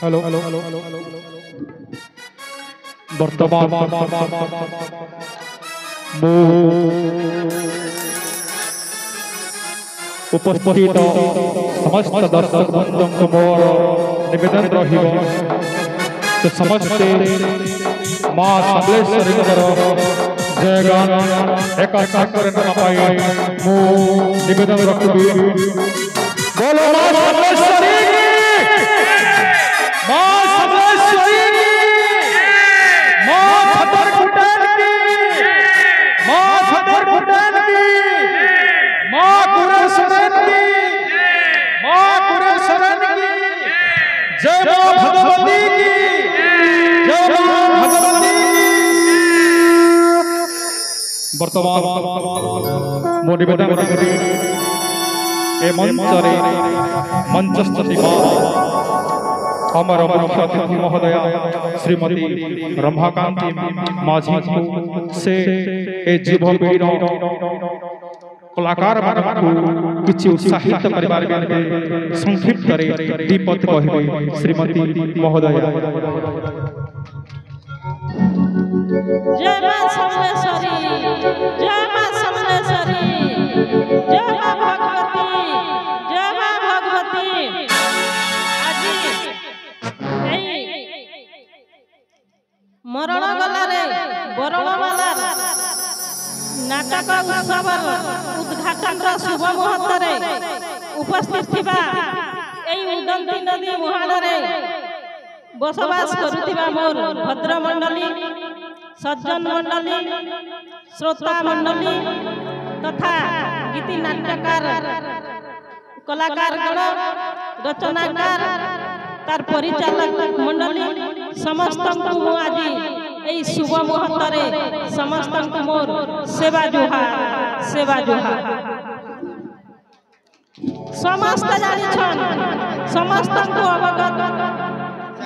Hello वर्तमान उपस्थित समस्त दर्शक बंधु मोर निवेदन रही समस्ते माँ समलेश्वरी जयगान एक निवेदन रखी बोलो माँ समलेश्वरी माँ समलेश्वरी माँ खतर कुटन की माँ खतर कुटन की माँ कुरेश्वरन की माँ कुरेश्वरन की जय माँ भगवती की जय माँ भगवती वर्तमान मो निवेदन रखी ए मंचरे मंचस्थ हमारा मुख्य अतिथि महोदया श्रीमती रमाकांती माझी से ए जीवन कलाकार मानक किछि उत्साहित परिवार में संक्षिप्त करे दीपत कहिबे श्रीमती महोदया। जय मां समलेश्वरी जय मां समलेश्वरी जय मां भगवती जय मां भगवती। मरण गलारे बरणमाला नाटक उत्सव उद्घाटन शुभ मुहूर्त उपस्थित थिबा एई उदंती नदी मुहाणरे बसवास करुथिबा मोर भद्र मंडली सज्जन मंडली श्रोता मंडली तथा गीति नाट्यकार कलाकार गण रचनाकार तार परिचालक मंडली समस्त को आज यही शुभ मुहूर्त समस्त मोर सेवा जुहार समस्त जानिछन समस्त को अवगत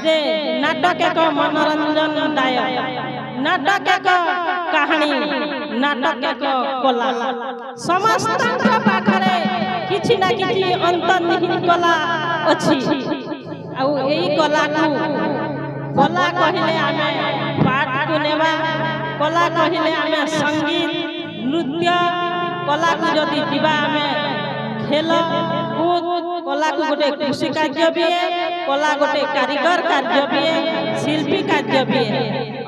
जे नाटक एक मनोरंजन दायक नाटक एक कहानी नाटक एक कला समस्त पाखरे किछि ना किछि अंतर्निहित कला अछि आउ एई कला कहले आमे पाठ को नेबा कला कहले आमे संगीत नृत्य कला को जदि दिबा आमे खेल कूद कला को गोटे कृषि कार्य भी कला गोटे कारीगर कार्य भी शिल्पी कार्य भी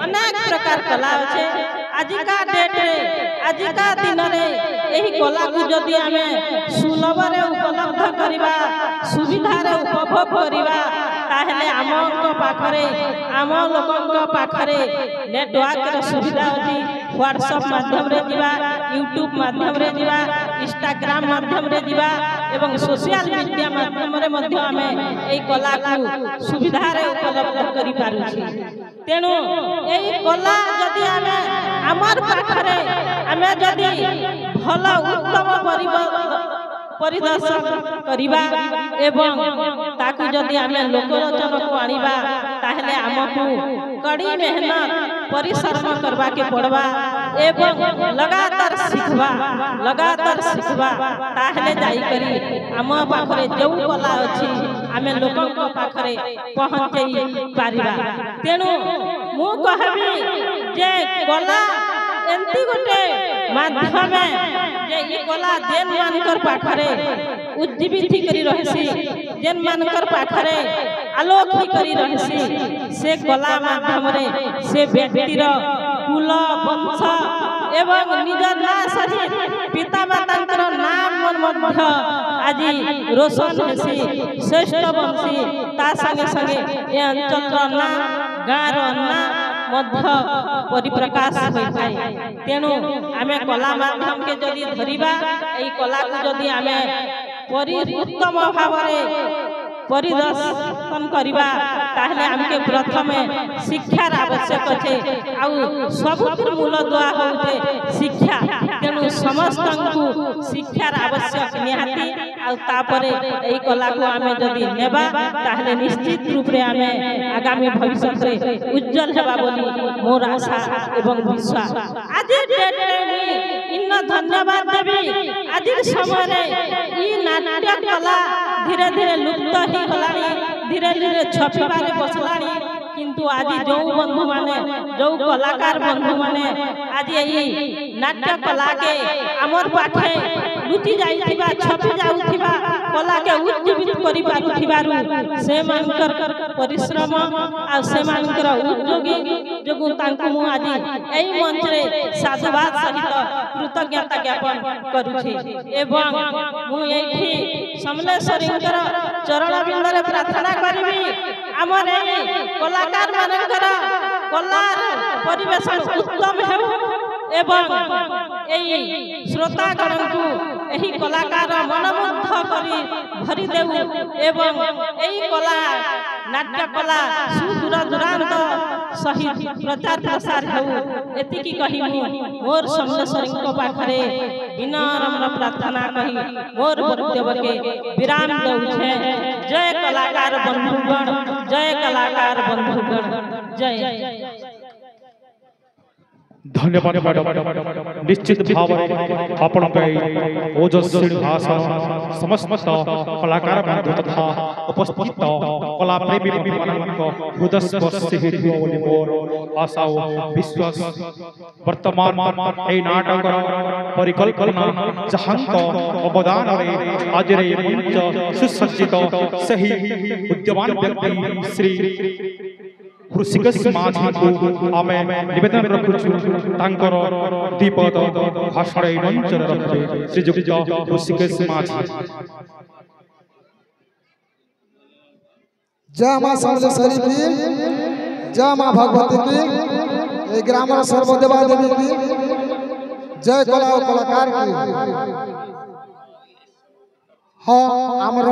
अनेक प्रकार कला अच्छे आजिका डेट रे आजिका दिन रे एही कला को जदि आमे सुलभ रे उपलब्ध करिबा सुविधा रे उपभोग करिबा ताहले आमको पाखरे आम लोकंको पाखरे नेटवर्क रे सुविधा अछि व्हाट्सएप माध्यम रे दिबा यूट्यूब माध्यम रे दिबा इंस्टाग्राम माध्यम रे दिबा एवं सोशल मीडिया माध्यम रे मध्य हमें एई कला को सुविधा रे उपलब्ध करि पारु छी तेनु एई कला जदि हमें आमर पाखरे हमें जदि भल उत्तम परिदर्शन करिबा एवं ताकू जदि आमे लोकलोचन को आनिबा ताहले आमकू कड़ी मेहनत परिश्रम करबा के पड़बा एवं लगातार सिखबा ताहले जाई करी आम पाखरे जो कला अछि आमे लोकन को पाखरे पहुंचई पारिबा तेनु मु कहबी जे कला एंती गोटे माध्यम जे ये कला जेन मानकर पाखरे उज्जीवित करी रहसी जेन मानकर पाखरे आलोक करी रहसी से कला माध्यम रे से व्यक्तिर कुल वंश एवं निज ना सहित पिता मातांकर नाम मध्य आज रोशन हेसी श्रेष्ठ वंशी ता संगे संगे ए अंचल ना गाँव ना मध्य परिप्रकाश होइथाय तेणु आमे कला माध्यम के जदि धरिबा एई कला को जदि आमे उत्तम भावरे परिदर्शन करिबा ताहले हमके प्रथमे शिक्षार आवश्यक छे आउ सबुतिर मूल दुआ होते शिक्षा तेणु समस्त को शिक्षार आवश्यक निहाती आउ तापरे एई कला को आमे जदि नेबा ताहले निश्चित रूप रे आमे आगामी भविष्य रे उज्जवल हेबा बोली मोर आशा एवं विश्वास आज डेट रे इन धन्यवाद देवी आज समय रे ई नाट्य कला धीरे धीरे लुप्त ही गलानी धीरे धीरे छपिबारे बसलानी किंतु आज जो बंधु माने जो कलाकार बंधु माने आज यही नाट्य कला के आमर पाखे लुचि जाइथिबा छपि जाउथिबा कला के उज्जीवित करि पारुथिबारु से मानकर परिश्रम आ से मानकर उद्योगी जोगु तांकु मु आज एई मंच रे साधुवाद सहित कृतज्ञता ज्ञापन करूछि एवं मु एठी समलेश्वरींकर चरण बिंदरे प्रार्थना करिबी आमर एई कलाकार मानकर कलार परिवेशन उत्तम हेउ एवं एई श्रोतागण को एही कलाकार मनमुग्ध करी भरी देउ एवं एई कला नाट्य कला सुदूर दूरांत सहित प्रचार प्रसार हेउ एतिकी कहि मोर समलेश्वरी को पाखरे विनम्र प्रार्थना कहि मोर वक्तव्य के विराम दउ छे। जय कलाकार बंधुगण, जय कलाकार बंधुगण, जय। धन्यवाद मैडम। निश्चित भाव आपण ओजस्वी भाषण समस्त कलाकार बंधु तथा उपस्थित कला प्रेमी हृदय स्पर्शी मोर आशा विश्वास वर्तमान ए नाटक परिकल्पना जहांक अवदान आज मंच सुसज्जित सही उद्यमान व्यक्ति श्री ऋषिकेश माझी को आमे निवेदन रखुछु तांकर दीपद भाषण ए मंच रखे श्रीजुक्त ऋषिकेश माझी। जय मां समलेश्वरी की, जय मां भगवती की, ए ग्रामर सर्वदेवा देवी की, जय कला और कलाकार की। हाँ आमर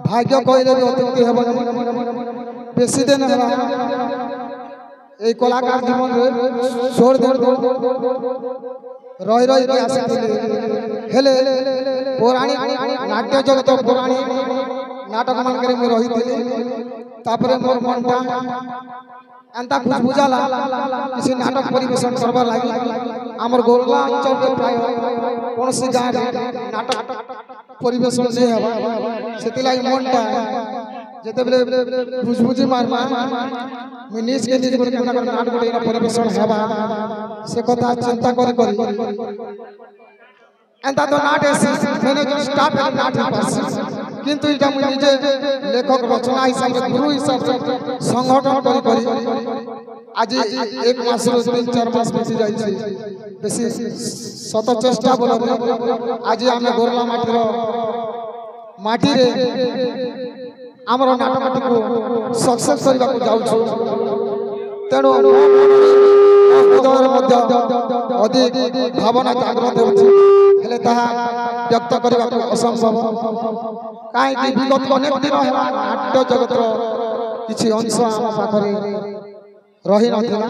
भाग्य कहले भी अत्युक्ति हेबनी बेसी दिन है ए कलाकार जीवन रे 16 दिन रही के आसिथिले हेले पौराणिक नाट्य जगत पौराणिक नाटक मान करे मैं रही थी तापरे मोर मनटा एंता खुशबुझाला किसी नाटक परिवेशन करबा लागि हमर गोरला अंचल के प्राय कोनसी गाँ नाटक परिवेशन नहीं हवा सेति लागि मनटा जेते बेले बुझबुझी मारमा मैं निज के निज कर केना कर नाटक गोटे परिवेशन हेबा से कथा चिंता करी एंता तो नाट एसी मैंने जो स्टाफ है नाट पास किंतु इटा मुझे निजे लेखक रचना हिसाब से गुरु हिसाब से संगठन करी आज एक मास रो 3-4 मास बीती जाई छै बेसी सत चेष्टा बोला आज हमें गोरला माटी रे आमर नाटक को सक्सेस करबा को जाउ छु तेणु अधिक भावना जागृत होछि हेले ताहा व्यक्त करबा को असंभव काहे कि विगत अनेक दिन होला नाट्य जगत किछि अंश हम पाखरे रही नथिला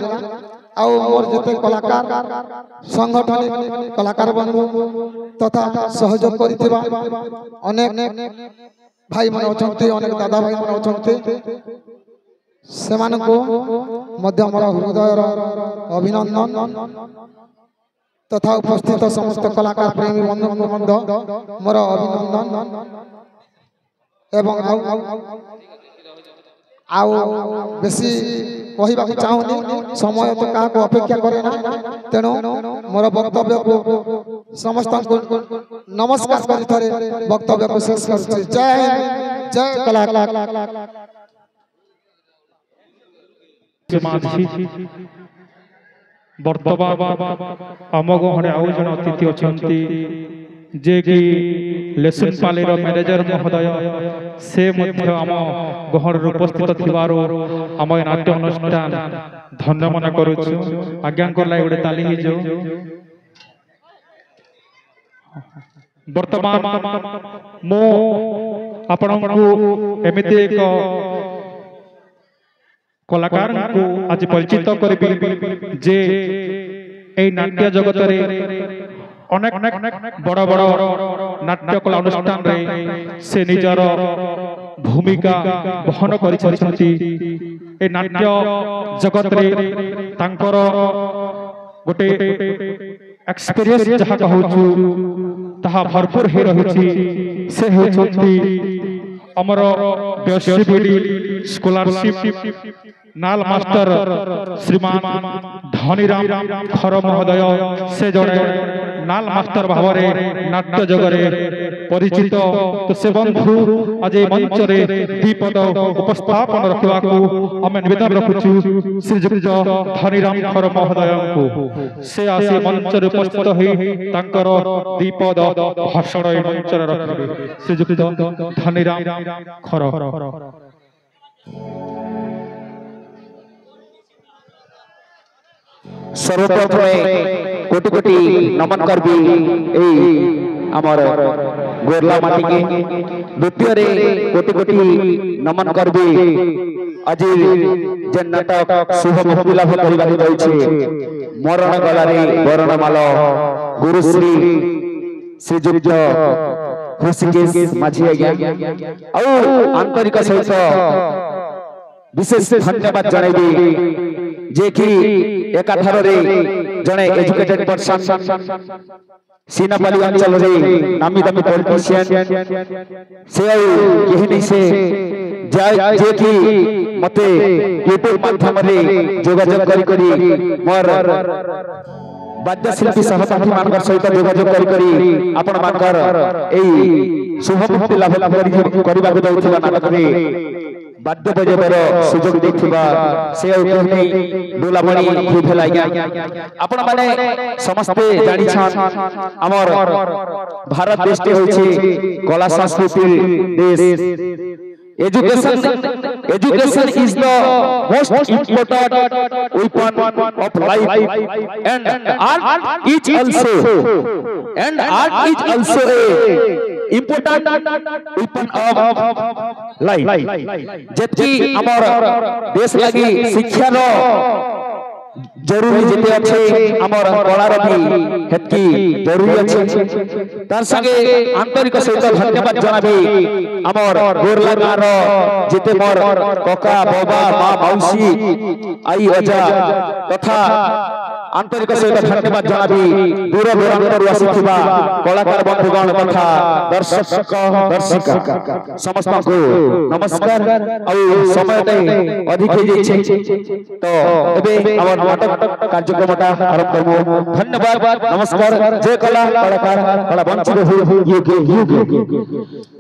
आउ मोर जते कलाकार संगठन कलाकार बंधु तथा सहयोग करिथिबा अनेक भाई मन अछंती अनेक दादा भाई मन अछंती सेमान को मध्य मोर हृदयर अभिनंदन तथा उपस्थित समस्त कलाकार प्रेमी बंधु को मध्य मोर अभिनंदन एवं आउ बेसी कहबा को चाहूनी समय तो का को अपेक्षा करे ना तेणु मोर वक्तव्य को समस्त को नमस्कार करि थरे वक्तव्य को शेष करछि। जय जय कलाकार वर्तमान आम गहरे आउ जन अतिथि अछंती जे कि लेसन पालेर मैनेजर महोदय से मध्य आम गहर उपस्थित थिबारो आम नाट्य अनुष्ठान धन्य मन करूछु आज्ञा करला गोटे ताली ही जो वर्तमान मो आपनकु एमिति एक कलाकार को आज परिचित करबी जे ए नाट्य जगत रे अनेक बड़ बड़ नाट्य कला अनुष्ठान रे से निजर भूमिका बहन करिसथि ए नाट्य जगत रे तांकर गोटे एक्सपीरियंस जहा कहूछु तहा भरपूर हे रहिछि से हेछथि ଆମର ବେସିବିଡି ସ୍କଲାରସିପ नाल मास्टर श्रीमान धनीराम खर महोदय से जड़े नाल मास्टर भाव में नाट्य जगरे परिचित तो से बंधु आज मंच रे दीपद उपस्थापन रखा आम नवेदन रखुचु श्रीजुक्त धनीराम खर महोदय को से आसी मंच रे उपस्थित हो दीपद भाषण मंच रखे श्रीजुक्त धनीराम खर सर्वप्रथम कोटि कोटि नमन करबी आमर गोरला माटी के द्वितीय रे कोटि कोटि नमन करबी आज जे नाटक शुभ मुक्ति लाभ करबा जाउछे मरण गला रे वरणमाल गुरुश्री श्रीजुक्त ऋषिकेश माझी आज्ञा आ आंतरिक सहित विशेष धन्यवाद जणाइबी जे कि एकाधार रे जने एजुकेटेड पर्सन सीनापाली अंचल रे नामी दामी पॉलिटिशियन से केहनी से जे कि मते यूट्यूब माध्यम रे जोगाजोग करी मोर वाद्य शिल्पी सहपाठी मानकर सहित जोगाजोग करी आपण मानकर एई शुभ मुक्ति लाभ करबा को जाउथिबा नाटक रे वाद्य बजावर सुजोग देखिबा से कहनी डोलामणि खुभेला आपण माने समस्ते जानि छन हमर भारत देश के होछि कला संस्कृति देश education is the most important weapon of life and art is also a important weapon of life जबकि हमर देश लगी शिक्षा रो जरूरी जेते अच्छे हमर कलार भी हेतकी जरूरी अच्छे तार संगे आंतरिक सहित धन्यवाद जनाबी हमर गोरला गाँव रो जेते मोर कका बाबा माँ मौसी आई अजा तथा आंतरिक सहित धन्यवाद जनाबी दूर दूरांतर आसीथिबा कलाकार बंधुगण तथा दर्शक दर्शिका समस्त को नमस्कार आ समय अधिक हो जाइछे तो एबे हमर नाटक कार्यक्रमटा आरंभ करबो धन्यवाद नमस्कार जय कला कलाकार कला वंचित हो